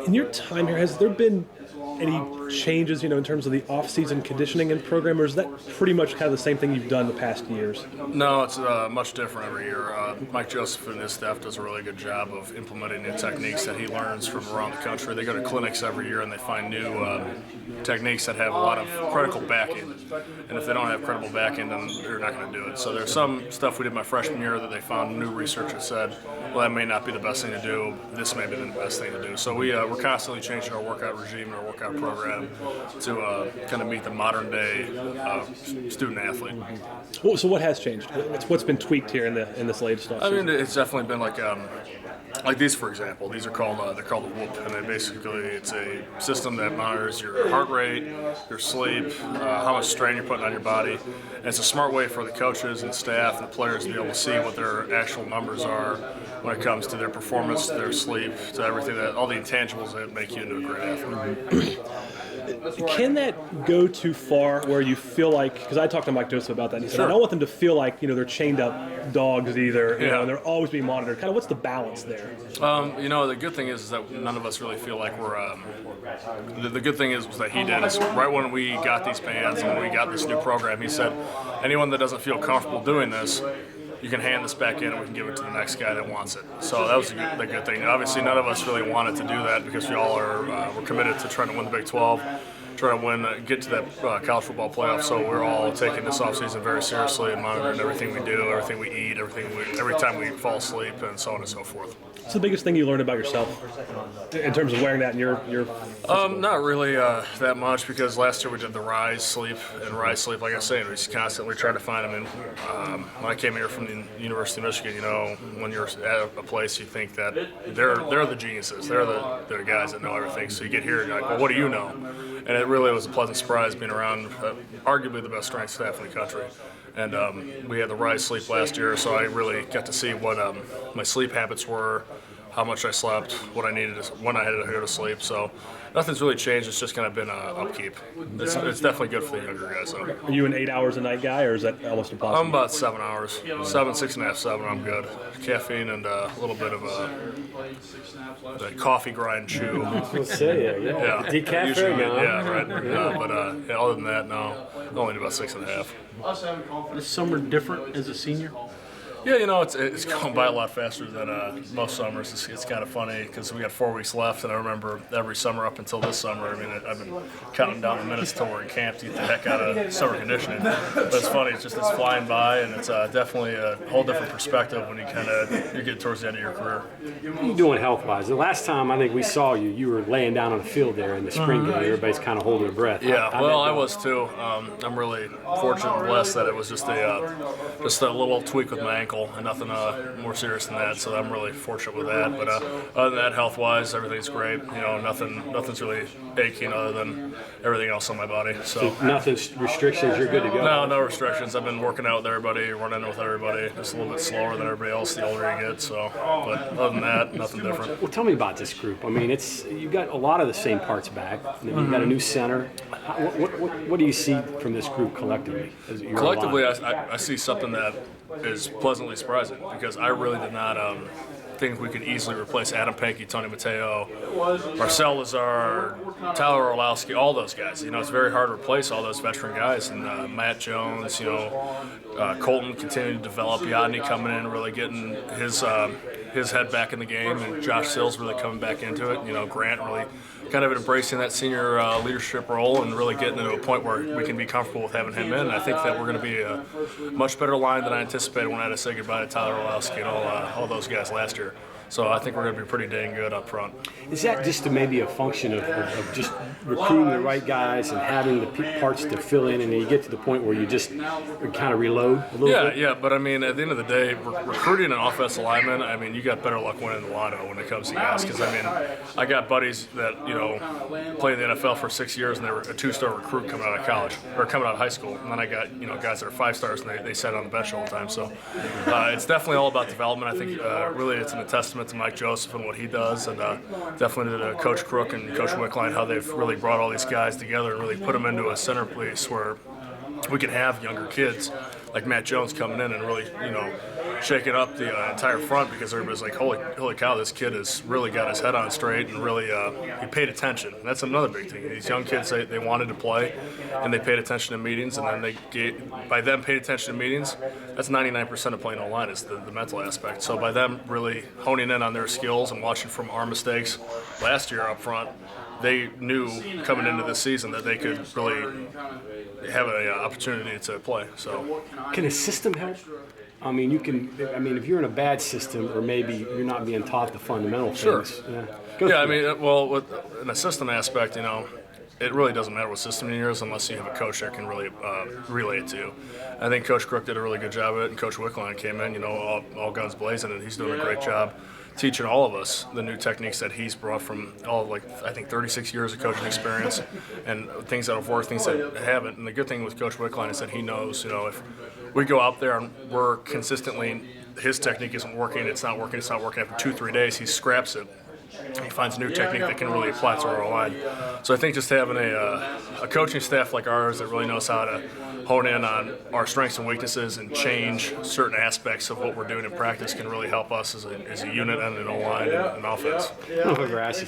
In your time here, has there been any changes, in terms of the off-season conditioning and program, or is that pretty much kind of the same thing you've done the past years? No, it's much different every year. Mike Joseph and his staff does a really good job of implementing new techniques that he learns from around the country. They go to clinics every year and they find new techniques that have a lot of critical backing. And if they don't have credible backing, then they're not going to do it. So there's some stuff we did my freshman year that they found new research that said, well, that may not be the best thing to do. This may be the best thing to do. So we're constantly changing our workout regime and our workout program to kind of meet the modern day student athlete. Well, so what has changed? What's been tweaked here in this latest offseason? I mean, it's definitely been like these, for example. These are called they're called a Whoop, and it's a system that monitors your heart rate, your sleep, how much strain you're putting on your body. And it's a smart way for the coaches and staff and the players to be able to see what their actual numbers are when it comes to their performance, their sleep, to everything, all the intangibles that make you into a great athlete. Can that go too far where you feel like, because I talked to Mike Joseph about that, and he said, Sure. I don't want them to feel like, they're chained up dogs either, Yeah. and they're always being monitored. Kind of what's the balance there? The good thing is that none of us really feel like we're, the good thing is that he did is right when we got these bands and when we got this new program, he said, anyone that doesn't feel comfortable doing this, you can hand this back in and we can give it to the next guy that wants it. So that was the good thing. Obviously, none of us really wanted to do that because we all we're committed to trying to win the Big 12, trying to get to that college football playoff. So we're all taking this offseason very seriously and monitoring everything we do, everything we eat, every time we fall asleep, and so on and so forth. What's the biggest thing you learned about yourself in terms of wearing that in your Not really that much, because last year we did the Rise Sleep, and Rise Sleep, like I was saying, we just constantly try to find them. And when I came here from the University of Michigan, when you're at a place, you think that they're the geniuses, they're the guys that know everything. So you get here and you're like, well, what do you know? And it really was a pleasant surprise being around arguably the best strength staff in the country. And we had the Rise Sleep last year, so I really got to see what my sleep habits were, how much I slept, what I needed, when I had to go to sleep. So nothing's really changed. It's just kind of been upkeep. It's definitely good for the younger guys. So. Are you an 8 hours a night guy, or is that almost impossible? I'm about 7 hours, 6.5, 7. I'm good. Caffeine and a little bit of the coffee grind chew. Yeah. Decaf, Usually, right? yeah, right. Other than that, no. Only about 6.5. Is summer different as a senior? Yeah, it's going by a lot faster than most summers. It's kind of funny because we got 4 weeks left, and I remember every summer up until this summer, I've been counting down the minutes till we're in camp to get the heck out of summer conditioning. But it's funny, it's flying by, and it's definitely a whole different perspective when you get towards the end of your career. What are you doing health-wise? The last time I think we saw you, you were laying down on the field there in the spring game. Everybody's kind of holding their breath. Yeah, I was too. I'm really fortunate and blessed that it was just a little tweak with my ankle and nothing more serious than that. So I'm really fortunate with that. But other than that, health-wise, everything's great. Nothing's really aching other than everything else on my body. So nothing's restrictions. You're good to go. No restrictions. I've been working out with everybody, running with everybody. Just a little bit slower than everybody else the older you get. So, but other than that, nothing different. Well, tell me about this group. You've got a lot of the same parts back. You've got a new center. What do you see from this group collectively? Collectively, I see something that is pleasantly surprising, because I really did not think we could easily replace Adam Pankey, Tony Mateo, Marcel Lazar, Tyler Orlowski, all those guys. It's very hard to replace all those veteran guys. And Matt Jones, Colton continuing to develop, Yadney coming in, really getting his head back in the game, and Josh Sills really coming back into it. Grant really kind of embracing that senior leadership role and really getting to a point where we can be comfortable with having him in. And I think that we're going to be a much better line than I anticipated when I had to say goodbye to Tyler Orlowski and all those guys last year. So I think we're going to be pretty dang good up front. Is that just maybe a function of just recruiting the right guys and having the parts to fill in, and then you get to the point where you just kind of reload a little bit? Yeah, but at the end of the day, recruiting an offensive lineman, you got better luck winning the lotto when it comes to guys. Because I got buddies that played in the NFL for 6 years, and they were a 2-star recruit coming out of college or coming out of high school. And then I got guys that are 5 stars, and they sat on the bench all the time. So it's definitely all about development. I think really it's a testament to Mike Joseph and what he does, and definitely to Coach Crook and Coach Wickline, how they've really brought all these guys together and really put them into a center place where we can have younger kids like Matt Jones coming in and really, shaking up the entire front because everybody's like, holy cow, this kid has really got his head on straight and really he paid attention. And that's another big thing. These young kids, they wanted to play, and they paid attention to meetings, and then by them paid attention to meetings, that's 99% of playing O-line is the mental aspect. So by them really honing in on their skills and watching from our mistakes last year up front, they knew coming into this season that they could really have an opportunity to play. So, can a system help? I mean, if you're in a bad system, or maybe you're not being taught the fundamental things. Yeah, I mean, well, with in a system aspect, it really doesn't matter what system you're in unless you have a coach that can really relay it to you. I think Coach Crook did a really good job of it, and Coach Wickline came in, all guns blazing, and he's doing a great job teaching all of us the new techniques that he's brought from I think 36 years of coaching experience, and things that have worked, things that haven't. And the good thing with Coach Wickline is that he knows, if we go out there and we're consistently, his technique isn't working, it's not working after 2-3 days, he scraps it. He finds a new technique that can really apply to our line. So I think just having a coaching staff like ours that really knows how to hone in on our strengths and weaknesses and change certain aspects of what we're doing in practice can really help us as a unit and an O-line and an offense. I don't know if I ever asked you,